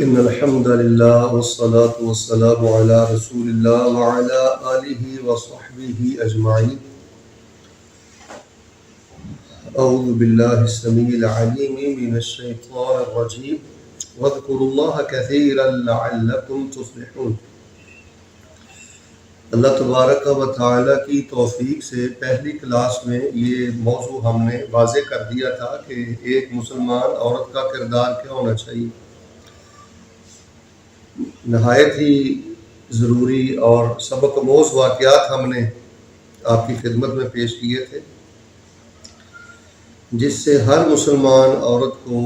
إن الحمد لله والصلاة والسلام على رسول الله وعلى آله وصحبه أجمعين. أعوذ بالله السميع العليم من الشيطان الرجيم واذكروا الله كثيرا لعلكم تفلحون. اللہ تبارک و تعالیٰ کی توفیق سے پہلی کلاس میں یہ موضوع ہم نے واضح کر دیا تھا کہ ایک مسلمان عورت کا کردار کیا ہونا چاہیے. نہایت ہی ضروری اور سبق آموز واقعات ہم نے آپ کی خدمت میں پیش کیے تھے، جس سے ہر مسلمان عورت کو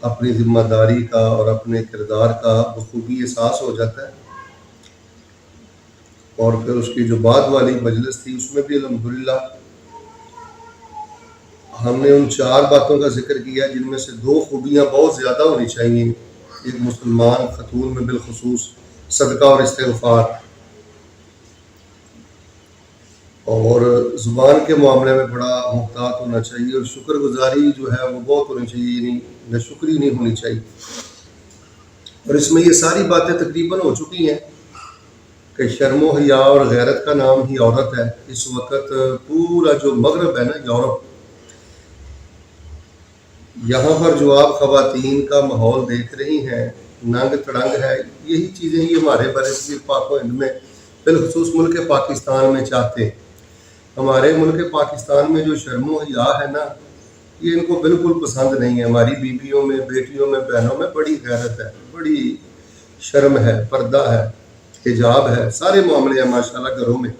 اپنی ذمہ داری کا اور اپنے کردار کا بخوبی احساس ہو جاتا ہے. اور پھر اس کی جو بعد والی مجلس تھی اس میں بھی الحمدللہ ہم نے ان 4 باتوں کا ذکر کیا جن میں سے 2 خوبیاں بہت زیادہ ہونی چاہیے ایک مسلمان خاتون میں، بالخصوص صدقہ اور استغفار، اور زبان کے معاملے میں بڑا محتاط ہونا چاہیے، اور شکر گزاری جو ہے وہ بہت ہونی چاہیے، یعنی ناشکری نہیں ہونی چاہیے. اور اس میں یہ ساری باتیں تقریباً ہو چکی ہیں کہ شرم و حیا اور غیرت کا نام ہی عورت ہے. اس وقت پورا جو مغرب ہے نا، یورپ، یہاں پر جو آپ خواتین کا ماحول دیکھ رہی ہیں، ننگ تڑنگ ہے، یہی چیزیں ہی ہمارے برصغیر پاک و ہند میں، بالخصوص ملک پاکستان میں چاہتے ہیں. ہمارے ملک پاکستان میں جو شرم و حیا ہے نا، یہ ان کو بالکل پسند نہیں ہے. ہماری بیویوں میں، بیٹیوں میں، بہنوں میں بڑی غیرت ہے، بڑی شرم ہے، پردہ ہے، حجاب ہے، سارے معاملے ہیں ماشاءاللہ گھروں میں.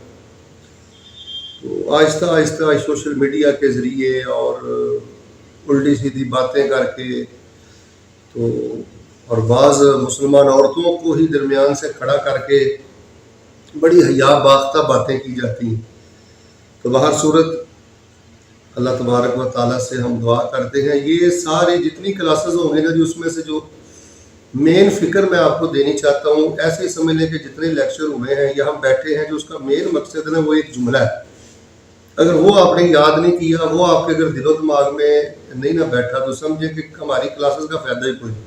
تو آہستہ آہستہ سوشل میڈیا کے ذریعے اور الٹی سیدھی باتیں کر کے تو، اور بعض مسلمان عورتوں کو ہی درمیان سے کھڑا کر کے بڑی حیا باختہ باتیں کی جاتی ہیں. تو بہر صورت اللہ تبارک و تعالیٰ سے ہم دعا کرتے ہیں یہ سارے جتنی کلاسز ہوں گے نا جو اس میں سے جو مین فکر میں آپ کو دینی چاہتا ہوں، ایسے ہی سمجھ لیں کہ جتنے لیکچر ہوئے ہیں یا ہم بیٹھے ہیں، جو اس کا مین مقصد ہے نا وہ ایک جملہ ہے. اگر وہ آپ نے یاد نہیں کیا، وہ آپ کے اگر دل و دماغ میں نہیں نہ بیٹھا تو سمجھیں کہ ہماری کلاسز کا فائدہ ہی کوئی نہیں.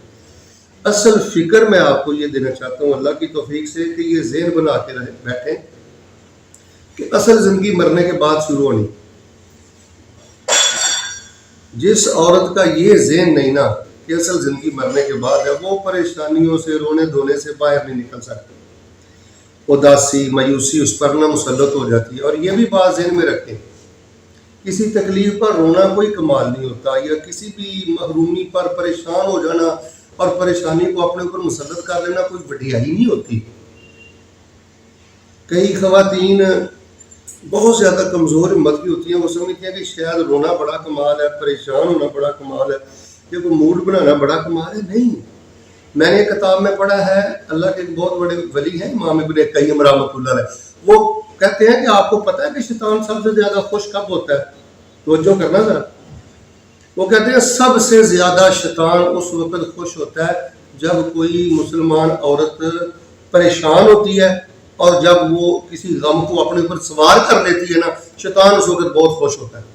اصل فکر میں آپ کو یہ دینا چاہتا ہوں اللہ کی توفیق سے کہ یہ ذہن بنا کے بیٹھیں کہ اصل زندگی مرنے کے بعد شروع ہونی. جس عورت کا یہ ذہن نہیں نا کہ اصل زندگی مرنے کے بعد ہے، وہ پریشانیوں سے، رونے دھونے سے باہر نہیں نکل سکتی. اداسی، مایوسی اس پر نہ مسلط ہو جاتی ہے. اور یہ بھی بات ذہن میں رکھیں، کسی تکلیف پر رونا کوئی کمال نہیں ہوتا، یا کسی بھی محرومی پر پریشان ہو جانا اور پریشانی کو اپنے اوپر مسلط کر لینا کوئی وڈیائی نہیں ہوتی. کئی خواتین بہت زیادہ کمزور ہمت کی ہوتی ہیں، وہ سمجھتی ہیں کہ شاید رونا بڑا کمال ہے، پریشان ہونا بڑا کمال ہے، کہ کوئی موڈ بنانا بڑا کمال ہے. نہیں، میں نے ایک کتاب میں پڑھا ہے، اللہ کے ایک بہت بڑے ولی ہیں امام ابن قیم رحمۃ اللہ علیہ، وہ کہتے ہیں کہ آپ کو پتہ ہے کہ شیطان سب سے زیادہ خوش کب ہوتا ہے؟ توجہ کرنا ذرا. وہ کہتے ہیں سب سے زیادہ شیطان اس وقت خوش ہوتا ہے جب کوئی مسلمان عورت پریشان ہوتی ہے، اور جب وہ کسی غم کو اپنے اوپر سوار کر لیتی ہے نا، شیطان اس وقت بہت خوش ہوتا ہے.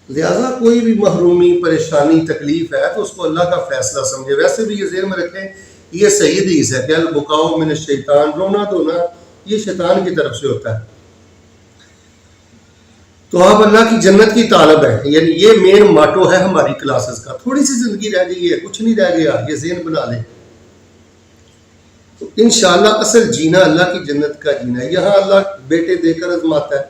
لہٰذا کوئی بھی محرومی، پریشانی، تکلیف ہے تو اس کو اللہ کا فیصلہ سمجھے. ویسے بھی یہ ذہن میں رکھیں، یہ صحیح حدیث ہے کہ البکاء من الشیطان، رونا دھونا یہ شیطان کی طرف سے ہوتا ہے. تو آپ اللہ کی جنت کی طالب ہیں، یعنی یہ مین ماٹو ہے ہماری کلاسز کا. تھوڑی سی زندگی رہ گئی ہے، کچھ نہیں رہ گیا، یہ ذہن بنا لیں. تو انشاءاللہ اصل جینا اللہ کی جنت کا جینا ہے. یہاں اللہ بیٹے دے کر آزماتا ہے،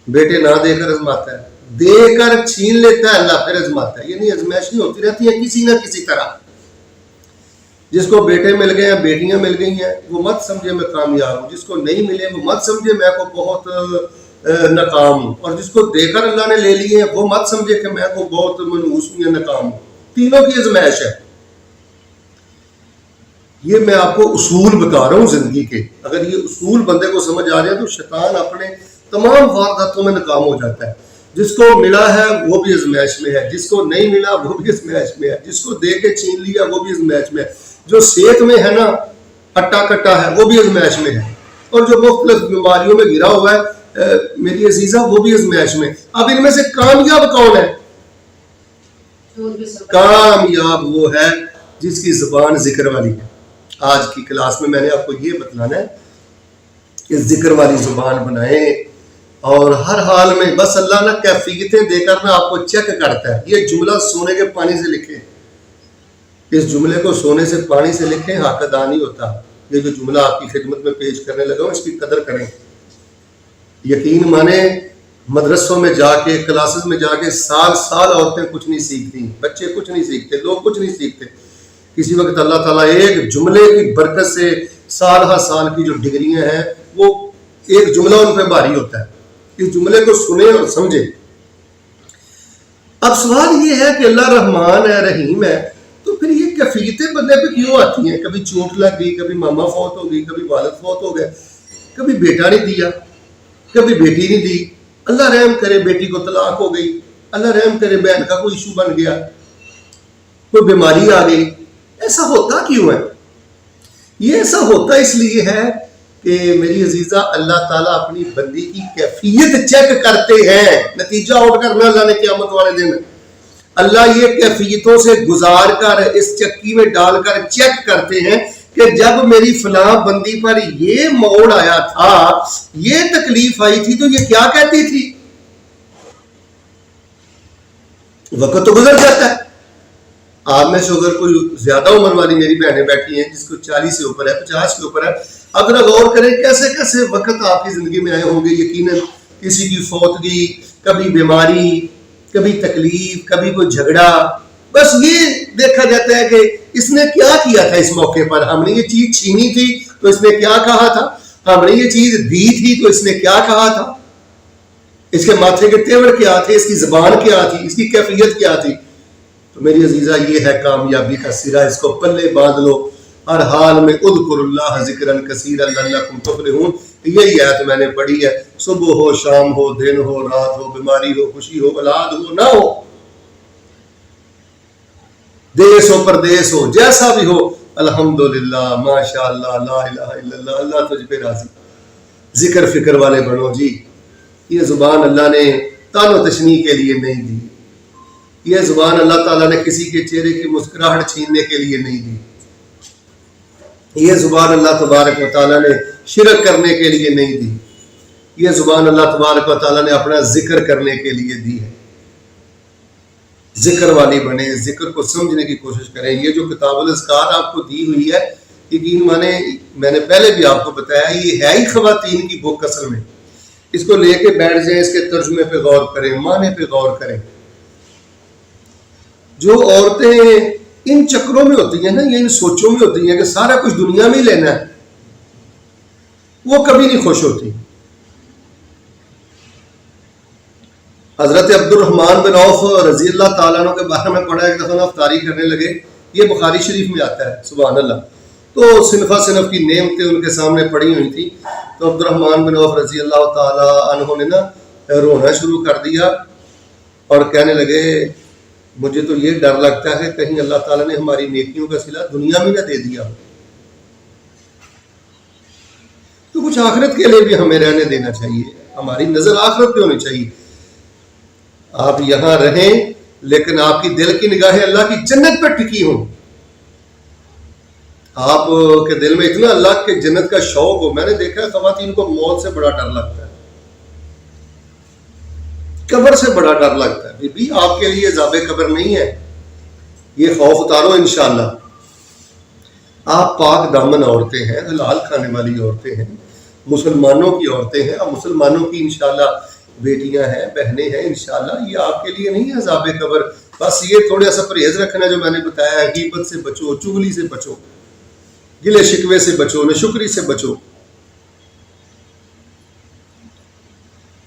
بیٹے نہ دے کر آزماتا ہے، دے کر چھین لیتا ہے اللہ، پھر آزماتا ہے. یعنی آزمائشیں ہوتی رہتی ہیں کسی نہ کسی طرح. جس کو بیٹے مل گئے ہیں، بیٹیاں مل گئی ہیں، وہ مت سمجھے میں کامیاب ہوں. جس کو نہیں ملے وہ مت سمجھے میں کو بہت ناکام ہوں. اور جس کو دے کر اللہ نے لے لیے ہیں وہ مت سمجھے کہ میں کو بہت منحوس ہوں یا ناکام ہوں. تینوں کی آزمائش ہے. یہ میں آپ کو اصول بتا رہا ہوں زندگی کے. اگر یہ اصول بندے کو سمجھ آ جائے تو شیطان اپنے تمام وارداتوں میں ناکام ہو جاتا ہے. جس کو ملا ہے وہ بھی آزمائش میں ہے، جس کو نہیں ملا وہ بھی آزمائش میں ہے، جس کو دے کے چھین لیا وہ بھی آزمائش میں ہے، جو صحت میں ہے نا اٹا کٹا ہے وہ بھی آزمائش میں ہے، اور جو مختلف بیماریوں میں گرا ہوا ہے میری عزیزہ وہ بھی آزمائش میں. اب ان میں سے کامیاب کون ہے؟ کامیاب وہ ہے جس کی زبان ذکر والی ہے. آج کی کلاس میں نے آپ کو یہ بتلانا ہے کہ ذکر والی زبان بنائیں، اور ہر حال میں بس اللہ نہ کیفیتیں دے کر نہ آپ کو چیک کرتا ہے. یہ جملہ سونے کے پانی سے لکھیں، اس جملے کو سونے سے پانی سے لکھیں، حق ادا نہیں ہوتا. یہ جو جملہ آپ کی خدمت میں پیش کرنے لگا ہوں اس کی قدر کریں. یقین مانے مدرسوں میں جا کے، کلاسز میں جا کے سال سال عورتیں کچھ نہیں سیکھتی، بچے کچھ نہیں سیکھتے، لوگ کچھ نہیں سیکھتے. کسی وقت اللہ تعالیٰ ایک جملے کی برکت سے سال ہر سال کی جو ڈگریاں ہیں وہ ایک جملہ ان پہ بھاری ہوتا ہے. اس جملے کو سنیں اور سمجھیں. اب سوال یہ ہے کہ اللہ رحمان ہے، رحیم ہے، تو پھر یہ کیفیتیں بندے پہ کیوں آتی ہیں؟ کبھی چوٹ لگ گئی، کبھی ماما فوت ہو گئی، کبھی والد فوت ہو گئے، کبھی بیٹا نہیں دیا، کبھی بیٹی نہیں دی. اللہ رحم کرے بیٹی کو طلاق ہو گئی، اللہ رحم کرے بہن کا کوئی ایشو بن گیا، کوئی بیماری آ گئی. ایسا ہوتا کیوں ہے؟ یہ ایسا ہوتا اس لیے ہے کہ میری عزیزہ اللہ تعالیٰ اپنی بندی کی کیفیت چیک کرتے ہیں. نتیجہ آؤٹ کرنا اللہ نے قیامت والے دن. اللہ یہ کیفیتوں سے گزار کر اس چکی میں ڈال کر چیک کرتے ہیں کہ جب میری فلاں بندی پر یہ موڑ آیا تھا، یہ تکلیف آئی تھی، تو یہ کیا کہتی تھی؟ وقت تو گزر جاتا ہے. آپ میں سے اگر کوئی زیادہ عمر والی میری بہنیں بیٹھی ہیں جس کو 40 سے اوپر ہے، 50 کے اوپر ہے، اگر غور کریں کیسے کیسے وقت آپ کی زندگی میں آئے ہوں گے. یقیناً کسی کی فوتگی، کبھی بیماری، کبھی تکلیف، کبھی کوئی جھگڑا. بس یہ دیکھا جاتا ہے کہ اس نے کیا کیا تھا اس موقع پر. ہم نے یہ چیز چھینی تھی تو اس نے کیا کہا تھا، ہم نے یہ چیز دی تھی تو اس نے کیا کہا تھا، اس کے ماتھے کے تیور کیا تھے، اس کی زبان کیا تھی، اس کی کیفیت کیا تھی. تو میری عزیزہ یہ ہے کامیابی کا سرا. اس کو پلے باندھ لو ہر حال میں. اذکروا اللہ ذکرا کثیرا لعلکم تفلحون. یہی آیت میں نے پڑھی ہے. صبح ہو، شام ہو، دن ہو، رات ہو، بیماری ہو، خوشی ہو، اولاد ہو نہ ہو، دیس ہو پردیس ہو، جیسا بھی ہو، الحمدللہ، ماشاء اللہ، لا الہ الا اللہ، اللہ تجھ پہ راضی. ذکر فکر والے بنو جی. یہ زبان اللہ نے تان و تشنیع کے لیے نہیں دی. یہ زبان اللہ تعالیٰ نے کسی کے چہرے کی مسکراہٹ چھیننے کے لیے نہیں دی. یہ زبان اللہ تبارک و تعالیٰ نے شرک کرنے کے لیے نہیں دی. یہ زبان اللہ تبارک و تعالیٰ نے اپنا ذکر کرنے کے لیے دی ہے. ذکر والی بنے، ذکر کو سمجھنے کی کوشش کریں. یہ جو کتاب الاذکار آپ کو دی ہوئی ہے، یقین مانے میں نے پہلے بھی آپ کو بتایا یہ ہے ہی خواتین کی بک. اصل میں اس کو لے کے بیٹھ جائیں، اس کے ترجمے پہ غور کریں، معنی پہ غور کریں. جو عورتیں ان چکروں میں ہوتی ہیں نا، یہ ان سوچوں میں ہوتی ہیں کہ سارا کچھ دنیا میں ہی لینا ہے، وہ کبھی نہیں خوش ہوتی. حضرت عبد الرحمن بن عوف رضی اللہ تعالیٰ عنہ کے بارے میں پڑھا، ایک دفعہ افطاری کرنے لگے. یہ بخاری شریف میں آتا ہے، سبحان اللہ. تو صنف کی نعمتیں ان کے سامنے پڑی ہوئی تھی. تو عبد الرحمن بن عوف رضی اللہ تعالیٰ عنہ نے نا رونا شروع کر دیا اور کہنے لگے مجھے تو یہ ڈر لگتا ہے کہیں اللہ تعالیٰ نے ہماری نیکیوں کا صلہ دنیا میں نہ دے دیا. تو کچھ آخرت کے لیے بھی ہمیں رہنے دینا چاہیے. ہماری نظر آخرت پہ ہونی چاہیے. آپ یہاں رہیں لیکن آپ کی دل کی نگاہیں اللہ کی جنت پر ٹکی ہوں. آپ کے دل میں اتنا اللہ کے جنت کا شوق ہو. میں نے دیکھا ہے خواتین کو موت سے بڑا ڈر لگتا ہے، قبر سے بڑا ڈر لگتا ہے. بی بی آپ کے لیے عذاب قبر نہیں ہے، یہ خوف اتارو انشاءاللہ. آپ پاک دامن عورتیں ہیں، حلال کھانے والی عورتیں ہیں، مسلمانوں کی عورتیں ہیں، اور مسلمانوں کی انشاءاللہ بیٹیاں ہیں، بہنیں ہیں. انشاءاللہ یہ آپ کے لیے نہیں ہے عذاب قبر. بس یہ تھوڑا سا پرہیز رکھنا جو میں نے بتایا ہے. غیبت سے بچو، چغلی سے بچو، گلے شکوے سے بچو، ناشکری سے بچو.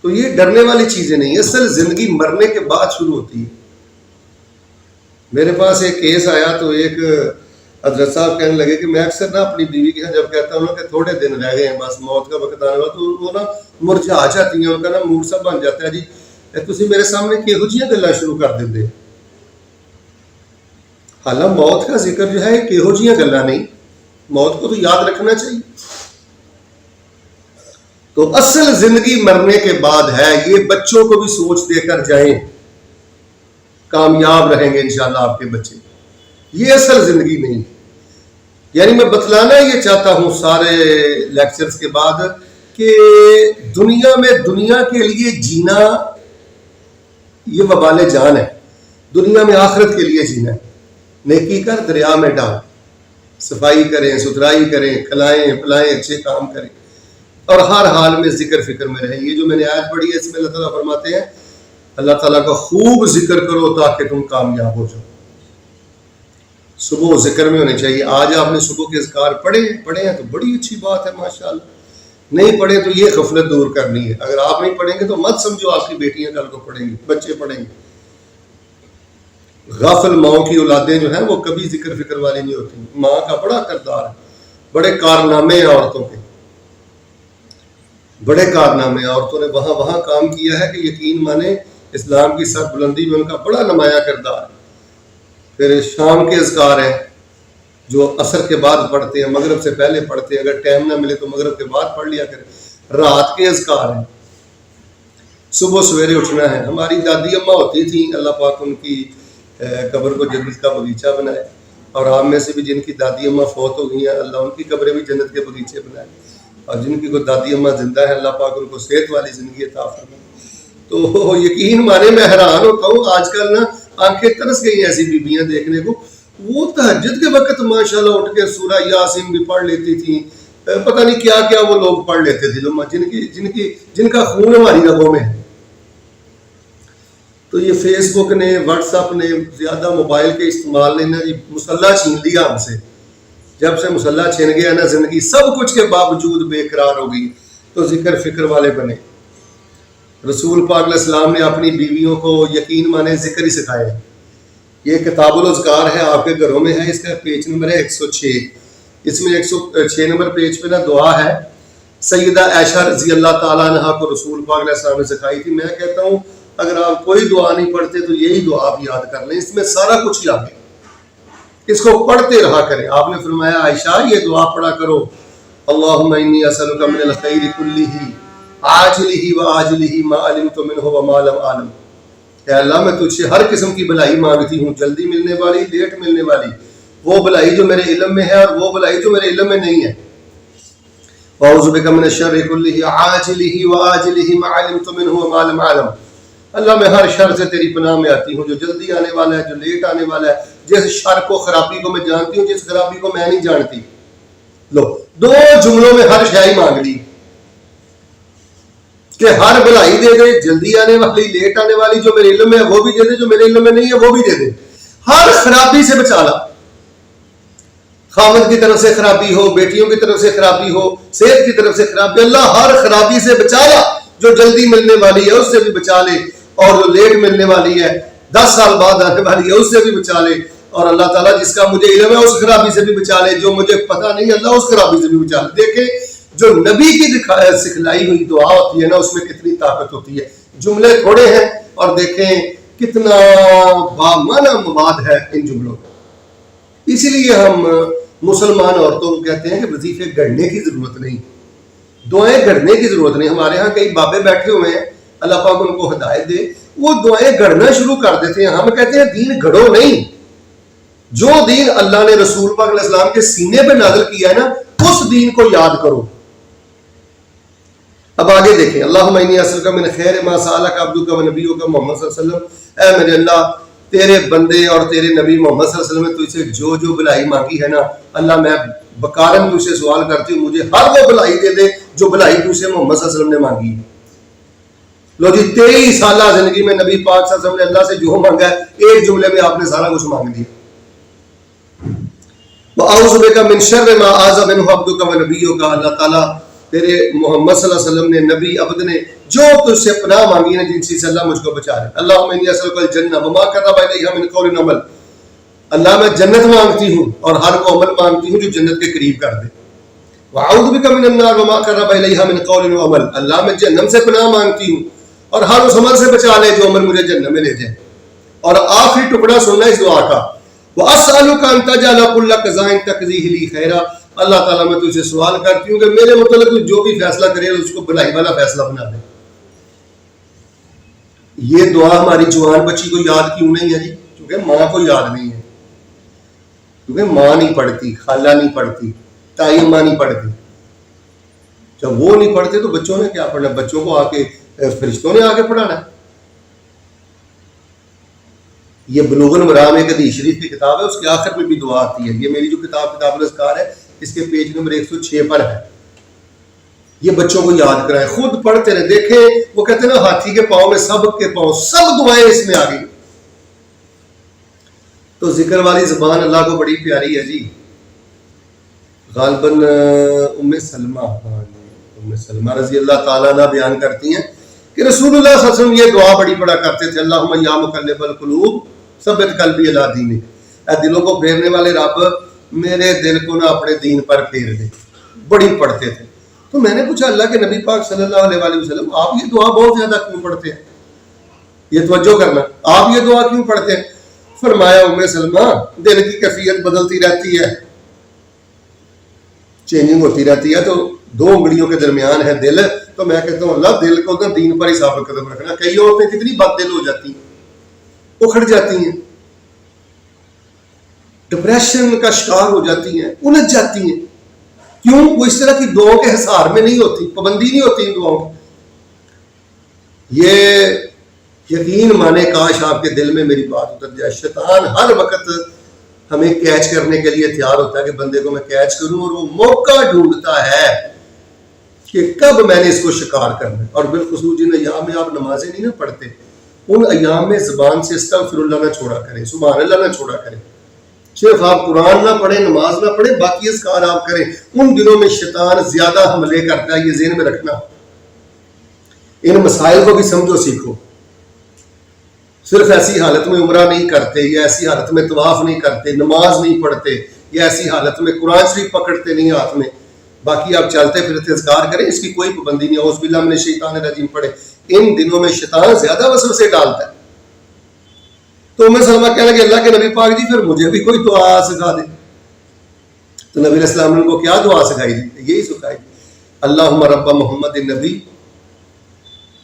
تو یہ ڈرنے والی چیزیں نہیں. اصل زندگی مرنے کے بعد شروع ہوتی ہے. میرے پاس ایک کیس آیا تو ایک حضرت صاحب کہنے لگے کہ میں اکثر نا اپنی بیوی کے ساتھ جب کہتا ہوں کہ تھوڑے دن رہ گئے ہیں بس موت کا وقت آنے والا، تو وہ نا مرجھا جاتی ہیں. ان کا نا موڈ سا بن جاتا ہے جی تسی میرے سامنے کہو جیاں گلاں شروع کر دیندے. حالانکہ موت کا ذکر جو ہے کہو جیاں گلاں نہیں، موت کو تو یاد رکھنا چاہیے. تو اصل زندگی مرنے کے بعد ہے. یہ بچوں کو بھی سوچ دے کر جائیں. کامیاب رہیں گے انشاءاللہ آپ کے بچے. یہ اصل زندگی نہیں. یعنی میں بتلانا یہ چاہتا ہوں سارے لیکچرز کے بعد کہ دنیا میں دنیا کے لیے جینا یہ وبال جان ہے. دنیا میں آخرت کے لیے جینا ہے. نیکی کر دریا میں ڈال, صفائی کریں, ستھرائی کریں, کھلائیں پلائیں, اچھے کام کریں, اور ہر حال میں ذکر فکر میں رہیں. یہ جو میں نے آیت پڑھی ہے اس میں اللہ تعالیٰ فرماتے ہیں اللہ تعالیٰ کا خوب ذکر کرو تاکہ تم کامیاب ہو جاؤ. صبح ذکر میں ہونے چاہیے. آج آپ نے صبح کے اذکار پڑھے ہیں تو بڑی اچھی بات ہے ماشاءاللہ. نہیں پڑھے تو یہ غفلت دور کرنی ہے. اگر آپ نہیں پڑھیں گے تو مت سمجھو آپ کی بیٹیاں کل کو پڑھیں گی, بچے پڑھیں گے. غافل ماؤں کی اولادیں جو ہیں وہ کبھی ذکر فکر والی نہیں ہوتی. ماں کا بڑا کردار ہے. بڑے کارنامے ہیں عورتوں کے, بڑے کارنامے. عورتوں نے وہاں کام کیا ہے کہ یقین مانے اسلام کی سر بلندی میں ان کا بڑا نمایاں کردار ہے. پھر شام کے اذکار ہیں جو عصر کے بعد پڑھتے ہیں, مغرب سے پہلے پڑھتے ہیں. اگر ٹائم نہ ملے تو مغرب کے بعد پڑھ لیا کریں. رات کے اذکار ہیں, صبح سویرے اٹھنا ہے. ہماری دادی اماں ہوتی تھیں, اللہ پاک ان کی قبر کو جنت کا باغیچہ بنائے, اور آپ میں سے بھی جن کی دادی اماں فوت ہو گئی ہیں اللہ ان کی قبریں بھی جنت کے باغیچے بنائے, اور جن کی کوئی دادی اماں زندہ ہے اللہ پاک ان کو صحت والی زندگی عطا فرمائے. تو یقین مانے میں حیران ہوتا ہوں آج کل نا آنکھیں ترس گئی ایسی بیویاں دیکھنے کو. وہ تہجد کے وقت ماشاءاللہ اٹھ کے سورہ یاسین بھی پڑھ لیتی تھیں, پتہ نہیں کیا کیا وہ لوگ پڑھ لیتے تھے جن کا خون ہماری رگوں میں ہے. تو یہ فیس بک نے, واٹس ایپ نے, زیادہ موبائل کے استعمال نے نا جی مسلح چھین لیا ہم سے. جب سے مسلح چھین گیا نا زندگی سب کچھ کے باوجود بے قرار ہو گئی. تو ذکر فکر والے بنے. رسول پاک علیہ السلام نے اپنی بیویوں کو یقین مانے ذکر ہی سکھائے. یہ کتاب الاذکار ہے, آپ کے گھروں میں ہے. اس کا پیج نمبر ہے 106. اس میں 106 نمبر پیج پہ نا دعا ہے. سیدہ عائشہ رضی اللہ تعالیٰ عنہا کو رسول پاک علیہ السلام نے سکھائی تھی. میں کہتا ہوں اگر آپ کوئی دعا نہیں پڑھتے تو یہی دعا آپ یاد کر لیں, اس میں سارا کچھ یاد ہے. اس کو پڑھتے رہا کریں. آپ نے فرمایا عائشہ یہ دعا پڑھا کرو, اللہم انی اسألک من الخیر کلہ عاجلہ وآجلہ ما علمت منہ وما لم اعلم. اے اللہ میں تجھ سے ہر قسم کی بھلائی مانگتی ہوں, جلدی ملنے والی, لیٹ ملنے والی, وہ بھلائی جو میرے علم میں ہے اور وہ بھلائی جو میرے علم میں نہیں ہے. واعوذ بک من الشر کلہ عاجلہ وآجلہ ما علمت منہ وما لم اعلم. اللہ میں ہر شر سے تیری پناہ میں آتی ہوں, جو جلدی آنے والا ہے, جو لیٹ آنے والا ہے. جس شر کو, خرابی کو میں جانتی ہوں, جس خرابی کو میں نہیں جانتی. لو, 2 جملوں میں ہر شے مانگ لی کہ ہر بھلائی دے دے, جلدی آنے والی, لیٹ آنے والی, جو میرے علم میں ہے وہ بھی دے دے, جو میرے علم میں نہیں ہے وہ بھی دے دے. ہر خرابی سے بچا لا. خاوند کی طرف سے خرابی ہو, بیٹیوں کی طرف سے خرابی ہو, صحت کی طرف سے خرابی, اللہ ہر خرابی سے بچا لا. جو جلدی ملنے والی ہے اس سے بھی بچا لے, اور جو لیٹ ملنے والی ہے 10 سال بعد آنے والی ہے اس سے بھی بچا لے. اور اللہ تعالیٰ جس کا مجھے علم ہے اس خرابی سے بھی بچا لے, جو مجھے پتہ نہیں اللہ اس خرابی سے بھی بچا لے. دیکھیں جو نبی کی سکھلائی ہوئی دعا ہوتی ہے نا اس میں کتنی طاقت ہوتی ہے. جملے تھوڑے ہیں اور دیکھیں کتنا بامعنی مواد ہے ان جملوں کا. اسی لیے ہم مسلمان عورتوں کو کہتے ہیں کہ وظیفے گھڑنے کی ضرورت نہیں, دعائیں گھڑنے کی ضرورت نہیں. ہمارے ہاں کئی بابے بیٹھے ہوئے ہیں, اللہ پاک ان کو ہدایت دے, وہ دعائیں گھڑنا شروع کر دیتے ہیں. ہم کہتے ہیں دین گھڑو نہیں, جو دین اللہ نے رسول پاک علیہ السلام کے سینے پہ نازل کیا ہے نا اس دین کو یاد کرو. اب آگے دیکھیں, اللہم انی اسألک من خیر ما سألک عبدک و نبیک محمد صلی اللہ علیہ وسلم. اے میرے اللہ تیرے بندے اور تیرے نبی محمد صلی اللہ علیہ وسلم نے تجھ سے جو بھلائی مانگی ہے نا اللہ میں بکارم تجھ سے سوال کرتی ہوں مجھے ہر وہ بھلائی دے دے جو بھلائی تجھ سے محمد صلی اللہ علیہ وسلم نے مانگی. لو جی 23 سالہ زندگی میں نبی پاک صلی اللہ علیہ وسلم نے اللہ سے جو مانگا ہے ایک جملے میں آپ نے سارا کچھ مانگ دیا. وَأَعُوذُ بِكَ مِن شَرِّ مَا آذَ مِنْهُ عَبْدُكَ وَنَبِيُّكَ. اللہ تعالیٰ تیرے محمد صلی اللہ علیہ وسلم نے نبی عبد نے جو تجھ سے پناہ مانگی ہے جن چیز سے اللہ مجھ کو بچا رہے. اللہم انی اسألک الجنہ وما قرب الیہا من قول عمل. اللہ میں جنت مانگتی ہوں اور ہر وہ عمل مانگتی ہوں جو جنت کے قریب کر دے. وَأَعُوذُ بِكَ مِنَ النَّارِ وَمَا قَرَّبَ إِلَيْهَا مِنْ قَوْلٍ وَعَمَلٍ. اللہ میں جہنم سے پناہ مانگتی ہوں اور ہر اس عمل سے بچا لے جو عمل مجھے جہنم میں لے جائے. اور آخری ٹکڑا سننا اس دعا کا, وَأَسْأَلُكَ أَن تَجْعَلَ كُلَّ قَضَاءٍ تَقْضِيهِ لِي خَيْرًا. اللہ تعالیٰ میں تجھ سے سوال کرتی ہوں کہ میرے متعلق جو بھی فیصلہ کرے اس کو بھلائی والا فیصلہ بنا دے. یہ دعا ہماری جوان بچی کو یاد کیوں نہیں ہے جی؟ کیونکہ ماں کو یاد نہیں ہے، کیونکہ ماں نہیں پڑھتی، خالہ نہیں پڑھتی، تائی اماں نہیں پڑھتی۔ جب وہ نہیں پڑھتے تو بچوں نے کیا پڑھنا؟ بچوں کو آ کے فرشتوں نے آ کے پڑھانا ہے۔ یہ بلوغ المرام ایک حدیث شریف کی کتاب ہے، اس کے آخر میں بھی دعا آتی ہے۔ یہ میری جو کتاب الاذکار ہے، اس کے پیج نمبر 106 پر ہے۔ یہ بچوں کو یاد کرائے، خود پڑھتے رہے۔ دیکھیں وہ کہتے ہیں نا ہاتھی کے پاؤں میں سب کے پاؤں، سب دعائیں اس میں آ گئی۔ تو ذکر والی زبان اللہ کو بڑی پیاری ہے جی۔ غالباً ام سلمہ رضی اللہ تعالیٰ عنہ بیان کرتی ہیں کہ رسول اللہ صلی اللہ علیہ وسلم یہ دعا بڑی پڑا کرتے تھے، اللہم یا مقلب القلوب ثبت قلبی علی دینک، اے دلوں کو پھیرنے والے رب میرے دل کو نہ اپنے دین پر پھیر دے۔ بڑی پڑھتے تھے۔ تو میں نے پوچھا اللہ کے نبی پاک صلی اللہ علیہ وآلہ وسلم آپ یہ دعا بہت زیادہ کیوں پڑھتے ہیں؟ یہ توجہ کرنا، آپ یہ دعا کیوں پڑھتے ہیں؟ فرمایا ام سلمہ دل کی کیفیت بدلتی رہتی ہے، چینجنگ ہوتی رہتی ہے، تو دو انگلیوں کے درمیان ہے دل، تو میں کہتا ہوں اللہ دل کو تو دین پر ہی ثابت قدم رکھنا۔ کئی عورتیں کتنی بد دل ہو جاتی ہیں، اکھڑ جاتی ہیں، ڈپریشن کا شکار ہو جاتی ہیں، الجھ جاتی ہیں۔ کیوں؟ وہ اس طرح کی دعاؤں کے حصار میں نہیں ہوتی، پابندی نہیں ہوتی ان دعاؤں کی۔ یہ یقین مانے کاش آپ کے دل میں میری بات اتر جائے۔ شیطان ہر وقت ہمیں کیچ کرنے کے لیے تیار ہوتا ہے کہ بندے کو میں کیچ کروں، اور وہ موقع ڈھونڈتا ہے کہ کب میں نے اس کو شکار کرنا ہے۔ اور بالخصوص جن ایام میں آپ نمازیں نہیں نہ پڑھتے، ان ایام میں زبان سے استغفر اللہ نہ چھوڑا کریں، سبحان اللہ نہ چھوڑا کریں۔ صرف آپ قرآن نہ پڑھیں، نماز نہ پڑھیں، باقی اذکار آپ کریں۔ ان دنوں میں شیطان زیادہ حملے کرتا ہے، یہ ذہن میں رکھنا۔ ان مسائل کو بھی سمجھو، سیکھو۔ صرف ایسی حالت میں عمرہ نہیں کرتے، یا ایسی حالت میں طواف نہیں کرتے، نماز نہیں پڑھتے، یا ایسی حالت میں قرآن شریف پکڑتے نہیں ہاتھ میں، باقی آپ چلتے پھرتے اذکار کریں، اس کی کوئی پابندی نہیں۔ اعوذ باللہ من الشیطان الرجیم پڑھیں۔ ان دنوں میں شیطان زیادہ وسوسے ڈالتا ہے۔ تو ام سلمہ کہنے لگے اللہ کے نبی پاک جی پھر مجھے بھی کوئی دعا سکھا دے۔ تو نبی علیہ السلام نے ان کو کیا دعا سکھائی تھی؟ یہی سکھائی تھی، اللہم رب محمد النبی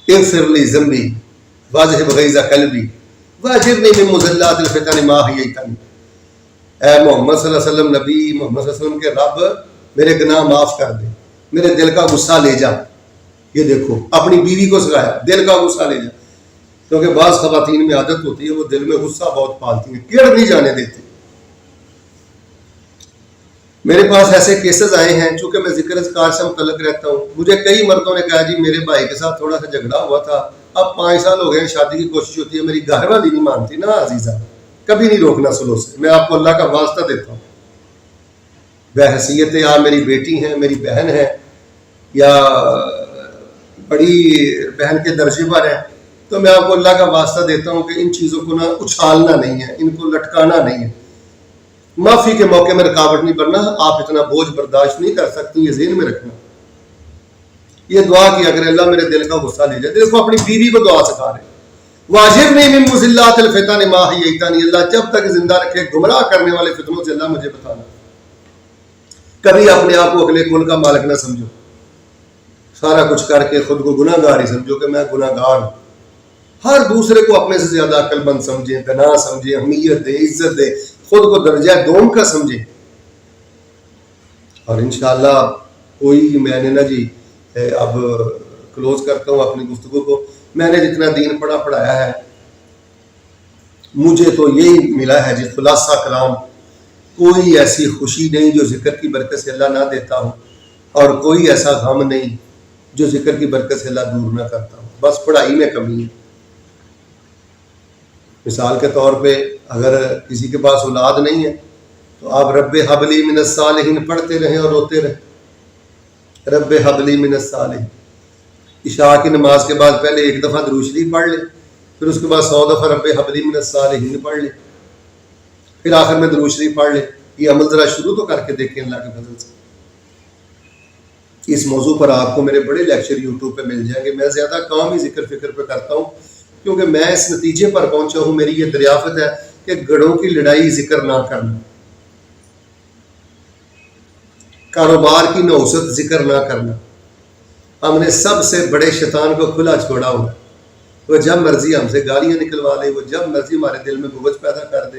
اغفر لی ذنبی واذہب غیظ قلبی واجرنی من مضلات الفتن ما احییتنی۔ اے محمد صلی اللہ علیہ وسلم، نبی محمد صلی اللہ علیہ وسلم کے رب میرے گناہ معاف کر دے، میرے دل کا غصہ لے جا۔ یہ دیکھو اپنی بیوی کو سکھایا، دل کا غصہ لے جا، کیونکہ بعض خواتین میں عادت ہوتی ہے وہ دل میں غصہ بہت پالتی ہیں، کیڑ نہیں جانے دیتی۔ میرے پاس ایسے کیسز آئے ہیں، چونکہ میں ذکر اذکار سے متعلق رہتا ہوں، مجھے کئی مردوں نے کہا جی میرے بھائی کے ساتھ تھوڑا سا جھگڑا ہوا تھا، اب 5 سال ہو گئے شادی کی کوشش ہوتی ہے، میری گھر والی نہیں مانتی نا عزیزہ، کبھی نہیں روکنا سلو سے۔ میں آپ کو اللہ کا واسطہ دیتا ہوں، بحیثیت آپ میری بیٹی ہیں، میری بہن ہے، یا بڑی بہن کے درجے پر ہیں، تو میں آپ کو اللہ کا واسطہ دیتا ہوں کہ ان چیزوں کو نہ اچھالنا نہیں ہے، ان کو لٹکانا نہیں ہے۔ معافی کے موقع میں رکاوٹ نہیں بننا، آپ اتنا بوجھ برداشت نہیں کر سکتی، یہ ذہن میں رکھنا۔ یہ دعا کیا کرے اللہ میرے دل کا غصہ لے جائے۔ دیکھو اپنی بیوی کو دعا سکھا رہے، واجرنی من مضلات الفتن ما احییتنی، اللہ جب تک زندہ رکھے گمراہ کرنے والے فتنوں سے اللہ مجھے بتانا۔ کبھی اپنے آپ کو اگلے کل کا مالک نہ سمجھو، سارا کچھ کر کے خود کو گناہ گار ہی سمجھو کہ میں گناہ گار ہوں۔ ہر دوسرے کو اپنے سے زیادہ عقل مند سمجھیں، گناہ سمجھیں، اہمیت دے، عزت دے، خود کو درجہ دوم کا سمجھیں۔ اور انشاءاللہ کوئی میں نے نا جی اب کلوز کرتا ہوں اپنی گفتگو کو، میں نے جتنا دین پڑھایا ہے مجھے تو یہی ملا ہے جی خلاصہ کلام، کوئی ایسی خوشی نہیں جو ذکر کی برکت سے اللہ نہ دیتا ہوں، اور کوئی ایسا غم نہیں جو ذکر کی برکت سے اللہ دور نہ کرتا ہوں۔ بس پڑھائی میں کمی ہے۔ مثال کے طور پہ اگر کسی کے پاس اولاد نہیں ہے تو آپ رب حبلی من الصالحین پڑھتے رہیں اور روتے رہیں، رب حبلی من الصالحین۔ عشاء کی نماز کے بعد پہلے 1 دفعہ درود شریف پڑھ لیں، پھر اس کے بعد 100 دفعہ رب حبلی من الصالحین پڑھ لیں، پھر آخر میں درود شریف پڑھ لیں۔ یہ عمل ذرا شروع تو کر کے دیکھیں اللہ کے فضل سے۔ اس موضوع پر آپ کو میرے بڑے لیکچر یوٹیوب پہ مل جائیں گے۔ میں زیادہ کام ہی ذکر فکر پہ کرتا ہوں، کیونکہ میں اس نتیجے پر پہنچا ہوں، میری یہ دریافت ہے کہ گڑوں کی لڑائی ذکر نہ کرنا، کاروبار کی نحوست ذکر نہ کرنا۔ ہم نے سب سے بڑے شیطان کو کھلا چھوڑا ہوا، وہ جب مرضی ہم سے گالیاں نکلوا لے، وہ جب مرضی ہمارے دل میں بغض پیدا کر دے،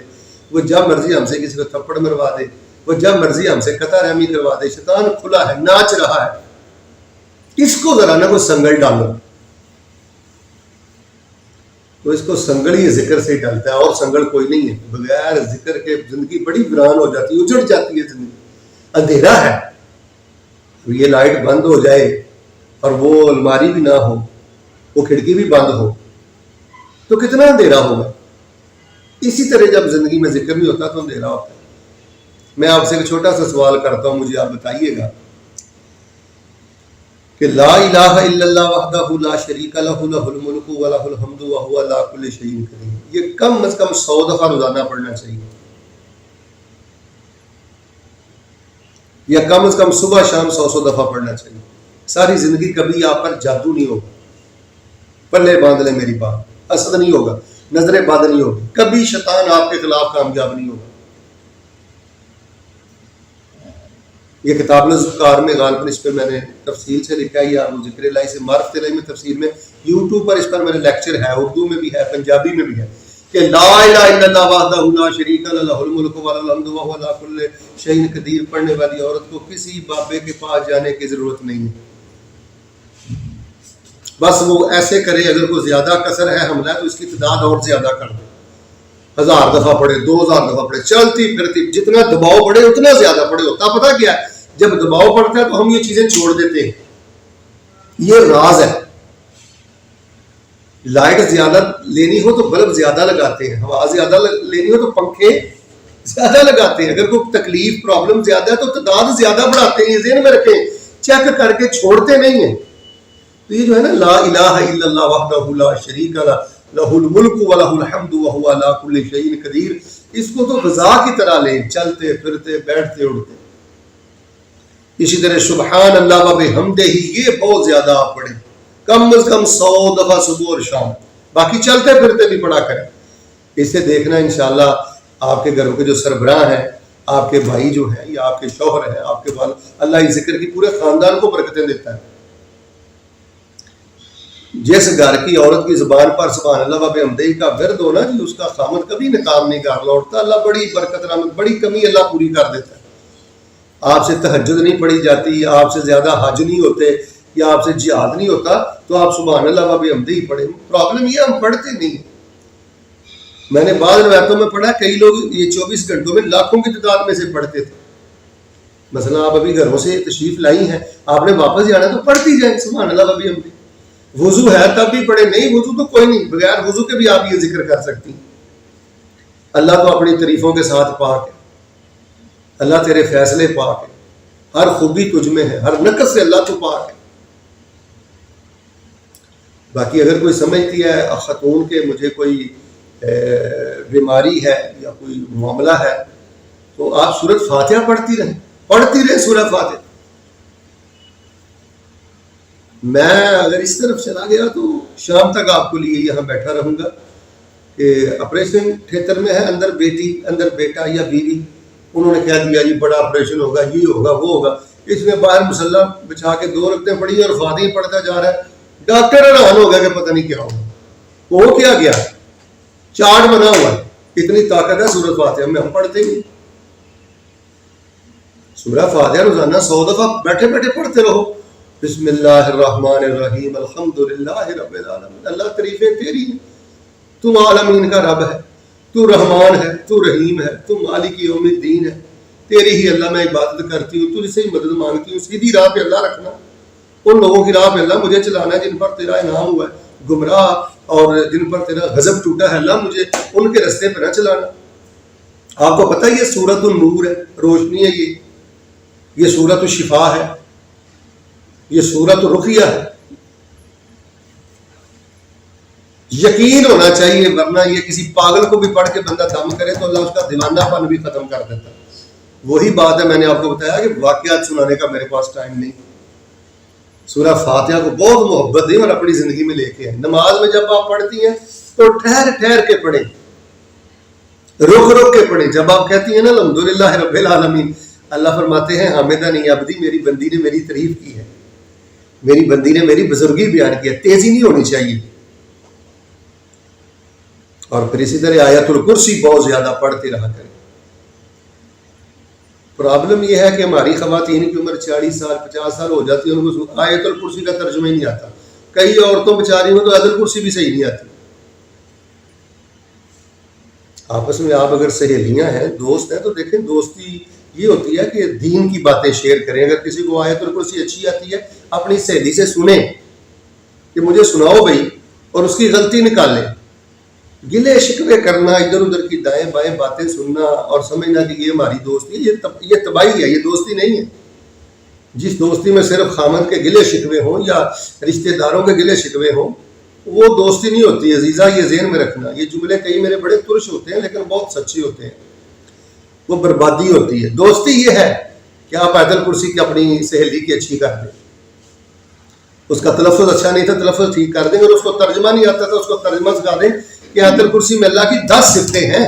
وہ جب مرضی ہم سے کسی کو تھپڑ مروا دے، وہ جب مرضی ہم سے قطع رحمی کروا دے. شیطان کھلا ہے، ناچ رہا ہے. اس کو ذرا نہ کوئی سنگل ڈالو. تو اس کو سنگل ہی ذکر سے ہی ڈالتا ہے، اور سنگل کوئی نہیں ہے. بغیر ذکر کے زندگی بڑی ویران ہو جاتی ہے، اجڑ جاتی ہے زندگی. اندھیرا ہے، یہ لائٹ بند ہو جائے اور وہ الماری بھی نہ ہو، وہ کھڑکی بھی بند ہو، تو کتنا اندھیرا ہوگا. اسی طرح جب زندگی میں ذکر نہیں ہوتا تو اندھیرا ہوتا ہے. میں آپ سے ایک چھوٹا سا سوال کرتا ہوں، مجھے آپ بتائیے گا کہ لا الہ الا اللہ وحدہ لا شریک لہ لہ الملک و لہ الحمد وہو علی کل شیء قدیر، یہ کم از کم 100 دفعہ روزانہ پڑھنا چاہیے، یا کم از کم صبح شام 100 دفعہ پڑھنا چاہیے. ساری زندگی کبھی آپ پر جادو نہیں ہوگا. پلے باندھ لیں میری بات، حسد نہیں ہوگا، نظریں بند نہیں ہوگی، کبھی شیطان آپ کے خلاف کامیاب نہیں ہوگا. یہ کتاب الذکار میں غالباً اس پہ میں نے تفصیل سے لکھا ہے، یا ذکر الہی سے معرفت الہی میں تفصیل میں یوٹیوب پر اس پر میرے لیکچر ہے، اردو میں بھی ہے، پنجابی میں بھی ہے، کہ لا الہ الا اللہ وحدہ لا شریک لہ لہ الملک و لہ الحمد وہو علی کل شیء قدیر پڑھنے والی عورت کو کسی بابے کے پاس جانے کی ضرورت نہیں ہے. بس وہ ایسے کرے، اگر کوئی زیادہ کثر ہے حملہ ہے تو اس کی تعداد اور زیادہ کر دے، 1000 دفعہ پڑھے، 2000 دفعہ پڑھے، چلتی پھرتی جتنا دباؤ پڑے اتنا زیادہ پڑھے. ہوتا پتہ کیا ہے، جب دباؤ پڑتا ہے تو ہم یہ چیزیں چھوڑ دیتے ہیں. یہ راز ہے. لائٹ زیادہ لینی ہو تو بلب زیادہ لگاتے ہیں، ہوا زیادہ لینی ہو تو پنکھے زیادہ لگاتے ہیں. اگر کوئی تکلیف پرابلم زیادہ ہے تو تعداد زیادہ بڑھاتے ہیں. یہ ذہن میں رکھیں، چیک کر کے چھوڑتے نہیں ہیں. تو یہ جو ہے نا لا الہ الا اللہ وحدہ لا شریک لہ لہ الملک و لہ الحمد وہو علی کل شیء قدیر، اس کو تو غذا کی طرح لیں، چلتے پھرتے بیٹھتے اٹھتے. اسی طرح سبحان اللہ و بحمدہ، یہ بہت زیادہ آپ پڑھیں، کم از کم 100 دفعہ صبح اور شام. باقی چلتے پھرتے بھی پڑھا کریں. اس سے دیکھنا انشاءاللہ آپ کے گھروں کے جو سربراہ ہیں، آپ کے بھائی جو ہیں یا آپ کے شوہر ہیں، آپ کے والد، اللہ اس ذکر کی پورے خاندان کو برکتیں دیتا ہے. جس گھر کی عورت کی زبان پر سبحان اللہ و بحمدہ کا ورد ہونا جی، اس کا خامد کبھی ناکام نہیں کر لوٹتا. اللہ بڑی برکت رحمت، بڑی کمی اللہ پوری کر دیتا ہے. آپ سے تہجد نہیں پڑھی جاتی، آپ سے زیادہ حج نہیں ہوتے، یا آپ سے جہاد نہیں ہوتا، تو آپ سبحان اللہ و بحمدہ ہی پڑھیں. پرابلم یہ ہم پڑھتے نہیں. میں نے بعض روایتوں میں پڑھا کئی لوگ یہ 24 گھنٹوں میں لاکھوں کی تعداد میں سے پڑھتے تھے. مثلا آپ ابھی گھروں سے تشریف لائی ہیں، آپ نے واپس جانا تو پڑھتی جائیں سبحان اللہ و بحمدہ. وضو ہے تب بھی پڑھے، نہیں وضو تو کوئی نہیں، بغیر وضو کے بھی آپ یہ ذکر کر سکتی. اللہ تو اپنی تعریفوں کے ساتھ پاک ہے، اللہ تیرے فیصلے پاک ہے، ہر خوبی تجھ میں ہے، ہر نقص سے اللہ تو پاک ہے. باقی اگر کوئی سمجھتی ہے خاتون کے مجھے کوئی بیماری ہے یا کوئی معاملہ ہے، تو آپ سورۃ فاتحہ پڑھتی رہیں سورۃ فاتحہ. میں اگر اس طرف چلا گیا تو شام تک آپ کو لیے یہاں بیٹھا رہوں گا کہ آپریشن تھیٹر میں ہے، اندر بیٹی اندر بیٹا یا بیوی، انہوں نے کہہ دیا جی بڑا آپریشن ہوگا، یہ ہوگا وہ ہوگا. اس میں باہر مسلح بچھا کے 2 رکعتیں پڑھی اور فاتحہ پڑھتا جا رہا ہے. ڈاکٹر حیران ہو گیا کہ پتہ نہیں کیا ہوگا. وہ کیا گیا، چارٹ بنا ہوا ہے. اتنی طاقت ہے سورۃ فاتحہ میں، ہم پڑھتے ہی. سورۃ فاتحہ روزانہ 100 دفعہ بیٹھے بیٹھے پڑھتے رہو. بسم اللہ الرحمن الرحیم الحمدللہ رب العالمین. اللہ تعریفیں تیری ہیں، تو عالمین کا رب ہے، تو رحمان ہے، تو رحیم ہے، تو مالک یوم الدین ہے. تیری ہی اللہ میں عبادت کرتی ہوں، تجھ سے ہی مدد مانگتی ہوں. سیدھی راہ پہ اللہ رکھنا، ان لوگوں کی راہ پہ اللہ مجھے چلانا ہے جن پر تیرا انعام ہوا ہے. گمراہ اور جن پر تیرا غضب ٹوٹا ہے، اللہ مجھے ان کے رستے پہ نہ چلانا. آپ کو پتہ ہے یہ سورۃ النور ہے، روشنی ہے. یہ سورۃ الشفا ہے، یہ سورۃ الرقیہ ہے. یقین ہونا چاہیے، ورنہ یہ کسی پاگل کو بھی پڑھ کے بندہ دم کرے تو اللہ اس کا دیوانہ پن بھی ختم کر دیتا ہے. وہی بات ہے میں نے آپ کو بتایا کہ واقعات سنانے کا میرے پاس ٹائم نہیں. سورہ فاتحہ کو بہت محبت دیں اور اپنی زندگی میں لے کے آئیں. نماز میں جب آپ پڑھتی ہیں تو ٹھہر ٹھہر کے پڑھیں، رک رک کے پڑھیں. جب آپ کہتی ہیں نا الحمدللہ رب العالمین، اللہ فرماتے ہیں حامدنی عبدی، میری بندی نے میری تعریف کی ہے، میری بندی نے میری بزرگی بیان کی ہے. تیزی نہیں ہونی چاہیے. اور پھر اسی طرح آیت الکرسی بہت زیادہ پڑھتے رہا کریں. پرابلم یہ ہے کہ ہماری خواتین کی عمر 40 سال 50 سال ہو جاتی ہے، ان کو آیت الکرسی کا ترجمہ ہی نہیں آتا. کئی عورتوں بیچاری میں تو آیت الکرسی بھی صحیح نہیں آتی. آپس میں آپ اگر سہیلیاں ہیں، دوست ہیں، تو دیکھیں دوستی یہ ہوتی ہے کہ دین کی باتیں شیئر کریں. اگر کسی کو آیت الکرسی اچھی آتی ہے، اپنی سہیلی سے سنیں کہ مجھے سناؤ بھائی، اور اس کی غلطی نکالیں. گلے شکوے کرنا، ادھر ادھر کی دائیں بائیں باتیں سننا اور سمجھنا کہ یہ ہماری دوستی ہے، یہ تباہی ہے، یہ دوستی نہیں ہے. جس دوستی میں صرف خامند کے گلے شکوے ہوں یا رشتہ داروں کے گلے شکوے ہوں، وہ دوستی نہیں ہوتی. عزیزہ یہ ذہن میں رکھنا. یہ جملے کئی میرے بڑے ترش ہوتے ہیں لیکن بہت سچے ہوتے ہیں. وہ بربادی ہوتی ہے. دوستی یہ ہے کہ آپ آیت الکرسی کی اپنی سہیلی کی اچھی کر دیں. اس کا تلفظ اچھا نہیں تھا، تلفظ ٹھیک کر دیں. اور اس کو ترجمہ نہیں آتا تھا، اس کو ترجمہ سکھا دیں کہ آیت الکرسی میں اللہ کی 10 صفتیں ہیں.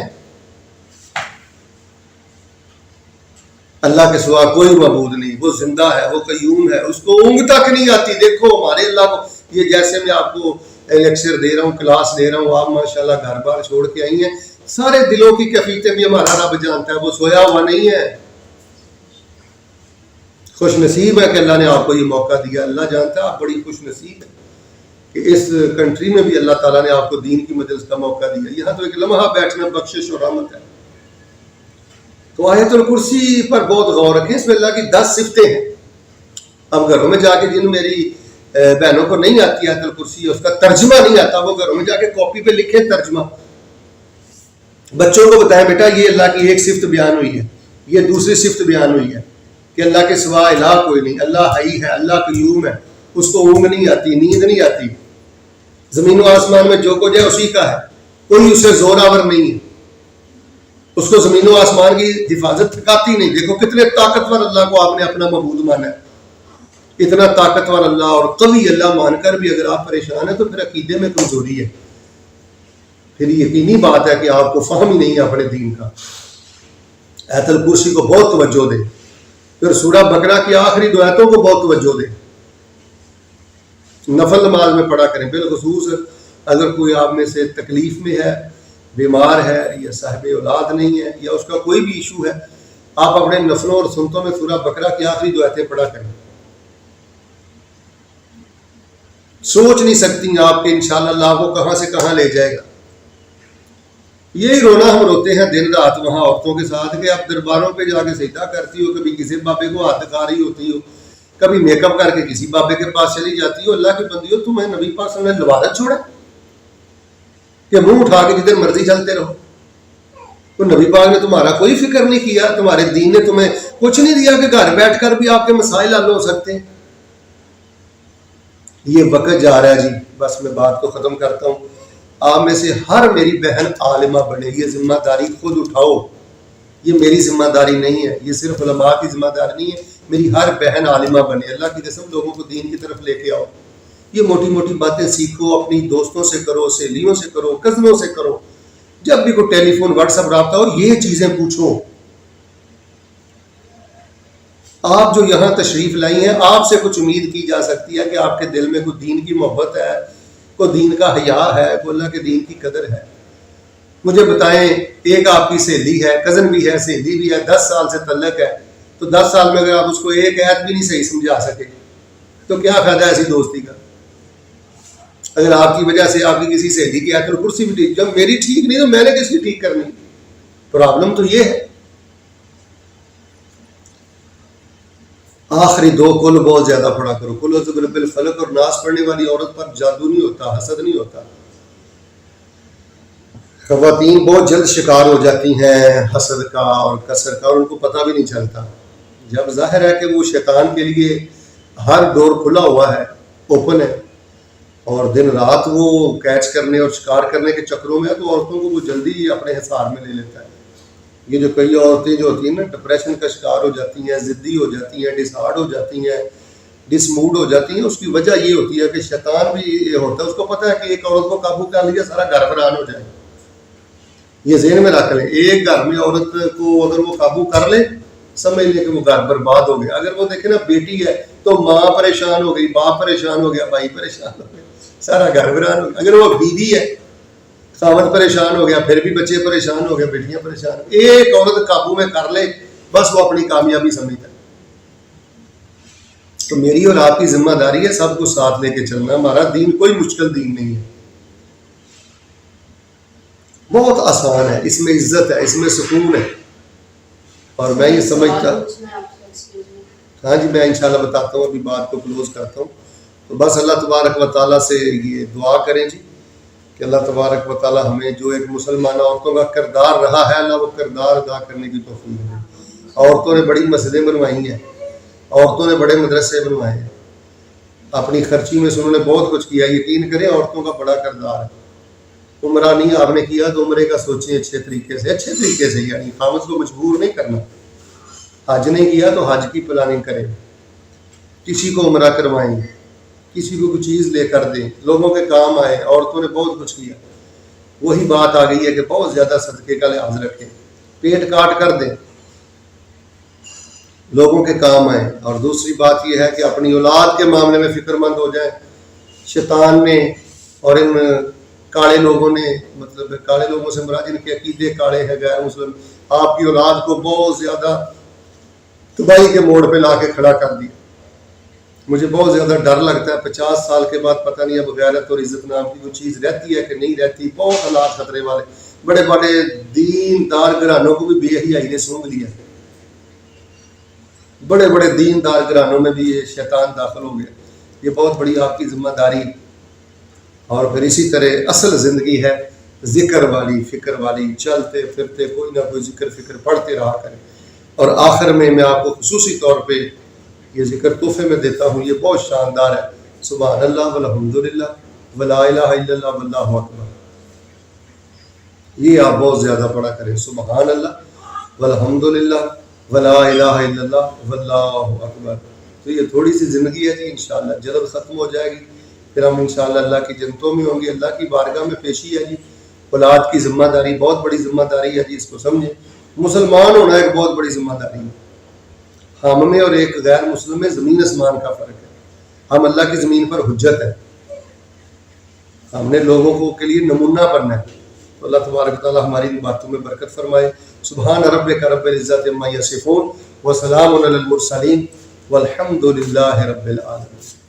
اللہ کے سوا کوئی معبود نہیں، وہ زندہ ہے، وہ قیوم ہے، اس کو اونگ تک نہیں آتی. دیکھو ہمارے اللہ کو، یہ جیسے میں آپ کو لیکچر دے رہا ہوں، کلاس دے رہا ہوں، آپ ماشاءاللہ گھر بار چھوڑ کے آئی ہیں، سارے دلوں کی کیفیتیں بھی ہمارا رب جانتا ہے. وہ سویا ہوا نہیں ہے. خوش نصیب ہے کہ اللہ نے آپ کو یہ موقع دیا. اللہ جانتا ہے آپ بڑی خوش نصیب ہے کہ اس کنٹری میں بھی اللہ تعالیٰ نے آپ کو دین کی مجلس کا موقع دیا. یہاں تو ایک لمحہ بیٹھنا بخشش اور رحمت ہے. تو آیت الکرسی پر بہت غور رکھیں. اس میں اللہ کی 10 صفتیں ہیں. اب گھروں میں جا کے جن میری بہنوں کو نہیں آتی آیت الکرسی، اس کا ترجمہ نہیں آتا، وہ گھروں میں جا کے کاپی پہ لکھیں ترجمہ. بچوں کو بتائیں بیٹا یہ اللہ کی ایک صفت بیان ہوئی ہے، یہ دوسری صفت بیان ہوئی ہے کہ اللہ کے سوا الہ کوئی نہیں، اللہ حی ہے، اللہ قیوم ہے، اس کو اونگ نہیں آتی، نیند نہیں آتی، زمین و آسمان میں جو کچھ ہے اسی کا ہے، کوئی اسے زور آور نہیں ہے، اس کو زمین و آسمان کی حفاظت تھکاتی نہیں. دیکھو کتنے طاقتور اللہ کو آپ نے اپنا معبود مانا ہے. اتنا طاقتور اللہ اور قوی اللہ مان کر بھی اگر آپ پریشان ہیں تو پھر عقیدے میں کمزوری ہے. پھر یقینی بات ہے کہ آپ کو فہم ہی نہیں ہے اپنے دین کا. آیت الکرسی کو بہت توجہ دیں. پھر سورہ بقرہ کی آخری 2 آیتوں کو بہت توجہ دیں. نفل نماز میں پڑھا کریں. بالخصوص اگر کوئی آپ میں سے تکلیف میں ہے، بیمار ہے، یا صاحب اولاد نہیں ہے، یا اس کا کوئی بھی ایشو ہے، آپ اپنے نفلوں اور سنتوں میں سورہ بقرہ کی آخری 2 آیتیں پڑھا کریں. سوچ نہیں سکتی آپ کہ انشاءاللہ اللہ کو کہاں سے کہاں لے جائے گا. یہی رونا ہم روتے ہیں دن رات وہاں عورتوں کے ساتھ کہ آپ درباروں پہ جا کے سجدہ کرتی ہو، کبھی کسی بابے کو ہاتھ دکھا رہی ہوتی ہو، کبھی میک اپ کر کے کسی بابے کے پاس چلی جاتی ہو. اللہ کی بندی ہو، تمہیں نبی پاک صلی اللہ علیہ وسلم نے لوارت چھوڑا کہ منہ اٹھا کے جدھر مرضی چلتے رہو؟ تو نبی پاک نے تمہارا کوئی فکر نہیں کیا، تمہارے دین نے تمہیں کچھ نہیں دیا کہ گھر بیٹھ کر بھی آپ کے مسائل حل ہو سکتے ہیں. یہ وقت جا رہا ہے جی، بس میں بات کو ختم کرتا ہوں. آپ میں سے ہر میری بہن عالمہ بنے. یہ ذمہ داری خود اٹھاؤ. یہ میری ذمہ داری نہیں ہے، یہ صرف علماء کی ذمہ داری نہیں ہے. میری ہر بہن عالمہ بنے. اللہ کی قسم لوگوں کو دین کی طرف لے کے آؤ. یہ موٹی موٹی باتیں سیکھو، اپنی دوستوں سے کرو، سہیلیوں سے کرو، کزنوں سے کرو. جب بھی کوئی ٹیلی فون واٹس ایپ رابطہ ہو، یہ چیزیں پوچھو. آپ جو یہاں تشریف لائی ہیں، آپ سے کچھ امید کی جا سکتی ہے کہ آپ کے دل میں کوئی دین کی محبت ہے، کوئی دین کا حیا ہے، کوئی اللہ کے دین کی قدر ہے. مجھے بتائیں، ایک آپ کی سہیلی ہے، کزن بھی ہے، سہیلی بھی ہے، 10 سال سے تعلق ہے، تو 10 سال میں اگر آپ اس کو ایک آیت بھی نہیں صحیح سمجھا سکے تو کیا فائدہ ایسی دوستی کا؟ اگر آپ کی وجہ سے آپ کی کسی سہیلی کی آیت الکرسی بھی ٹھیک، جب میری ٹھیک نہیں تو میں نے کس کی ٹھیک کرنی؟ پرابلم تو یہ ہے. آخری 2 کل بہت زیادہ پڑھا کرو. کل اعوذ برب الفلق اور ناس پڑھنے والی عورت پر جادو نہیں ہوتا، حسد نہیں ہوتا. خواتین بہت جلد شکار ہو جاتی ہیں حسد کا اور کثر کا، اور ان کو پتہ بھی نہیں چلتا. جب ظاہر ہے کہ وہ شیطان کے لیے ہر ڈور کھلا ہوا ہے، اوپن ہے، اور دن رات وہ کیچ کرنے اور شکار کرنے کے چکروں میں ہے، تو عورتوں کو وہ جلدی اپنے حصار میں لے لیتا ہے. یہ جو کئی عورتیں جو ہوتی ہیں نا، ڈپریشن کا شکار ہو جاتی ہیں، ضدی ہو جاتی ہیں، ڈس ہارڈ ہو جاتی ہیں، ڈس موڈ ہو جاتی ہیں، اس کی وجہ یہ ہوتی ہے کہ شیطان بھی یہ ہوتا ہے، اس کو پتہ ہے کہ ایک عورت کو قابو کر لیا سارا گھر ویران ہو جائے. یہ ذہن میں رکھ لیں، ایک گھر میں عورت کو اگر وہ قابو کر لے، سمجھ لیں کہ وہ گھر برباد ہو گیا. اگر وہ دیکھیں نا بیٹی ہے تو ماں پریشان ہو گئی، باپ پریشان ہو گیا، بھائی پریشان ہو گیا، سارا گھر ویران ہو گیا. اگر وہ بیوی ہے، خاوند پریشان ہو گیا، پھر بھی بچے پریشان ہو گئے، بیٹیاں پریشان ہو گئی، ایک عورت قابو میں کر لے بس وہ اپنی کامیابی سمجھتا ہے۔ تو میری اور آپ کی ذمہ داری ہے سب کو ساتھ لے کے چلنا۔ ہمارا دین کوئی مشکل دین نہیں ہے، بہت آسان ہے، اس میں عزت ہے، اس میں سکون ہے۔ اور میں یہ سمجھتا، ہاں جی میں انشاءاللہ بتاتا ہوں، ابھی بات کو کلوز کرتا ہوں۔ تو بس اللہ تبارک و تعالیٰ سے یہ دعا کریں جی کہ اللہ تبارک و تعالیٰ ہمیں جو ایک مسلمان عورتوں کا کردار رہا ہے، اللہ وہ کردار ادا کرنے کی توفیق دے۔ عورتوں نے بڑی مسجدیں بنوائی ہیں، عورتوں نے بڑے مدرسے بنوائے ہیں، اپنی خرچی میں سے انہوں نے بہت کچھ کیا۔ یقین کریں عورتوں کا بڑا کردار ہے۔ عمرہ نہیں آپ نے کیا تو عمرے کا سوچیں اچھے طریقے سے، یعنی خامد کو مجبور نہیں کرنا۔ حج نہیں کیا تو حج کی پلاننگ کریں، کسی کو عمرہ کوائیں، کسی کو کوئی چیز لے کر دیں، لوگوں کے کام آئے۔ عورتوں نے بہت کچھ کیا۔ وہی بات آ گئی ہے کہ بہت زیادہ صدقے کا لحاظ رکھیں، پیٹ کاٹ کر دیں، لوگوں کے کام آئیں۔ اور دوسری بات یہ ہے کہ اپنی اولاد کے معاملے میں فکر مند ہو جائیں۔ شیطان نے اور ان کالے لوگوں نے، مطلب کالے لوگوں سے مراد جن کے عقیدے کالے ہیں، غیر مسلم، آپ کی اولاد کو بہت زیادہ تباہی کے موڑ پہ لا کے کھڑا کر دیا۔ مجھے بہت زیادہ ڈر لگتا ہے 50 سال کے بعد پتہ نہیں اب غیرت اور عزت نام کی کوئی چیز رہتی ہے کہ نہیں رہتی۔ بہت حالات خطرے والے، بڑے بڑے دین دار گھرانوں کو بھی بے حیائی نے سونگ لیا، بڑے بڑے دین دار گھرانوں میں بھی یہ شیطان داخل ہو گیا۔ یہ بہت بڑی آپ کی ذمہ داری۔ اور پھر اسی طرح اصل زندگی ہے ذکر والی، فکر والی، چلتے پھرتے کوئی نہ کوئی ذکر فکر پڑھتے رہا کریں۔ اور آخر میں آپ کو خصوصی طور پہ یہ ذکر تحفے میں دیتا ہوں، یہ بہت شاندار ہے، سبحان اللہ والحمدللہ ولا الہ الا اللہ واللہ اکبر۔ یہ آپ بہت زیادہ پڑھا کریں، سبحان اللہ والحمدللہ ولا الہ الا اللہ واللہ اکبر۔ تو یہ تھوڑی سی زندگی ہے جی، انشاءاللہ جلد ختم ہو جائے گی، پھر ہم انشاءاللہ اللہ کی جنتوں میں ہوں گے۔ اللہ کی بارگاہ میں پیشی ہے جی، اولاد کی ذمہ داری بہت بڑی ذمہ داری ہے جی، اس کو سمجھیں۔ مسلمان ہونا ایک بہت بڑی ذمہ داری ہے۔ ہم میں اور ایک غیر مسلم میں زمین آسمان کا فرق ہے۔ ہم اللہ کی زمین پر حجت ہے، ہم نے لوگوں کو کے لیے نمونہ بننا ہے۔ تو اللہ تبارک تعالیٰ ہماری ان باتوں میں برکت فرمائے۔ سبحان ربک رب العزت عما یصفون وسلام علی المرسلین والحمد للہ رب العالمین۔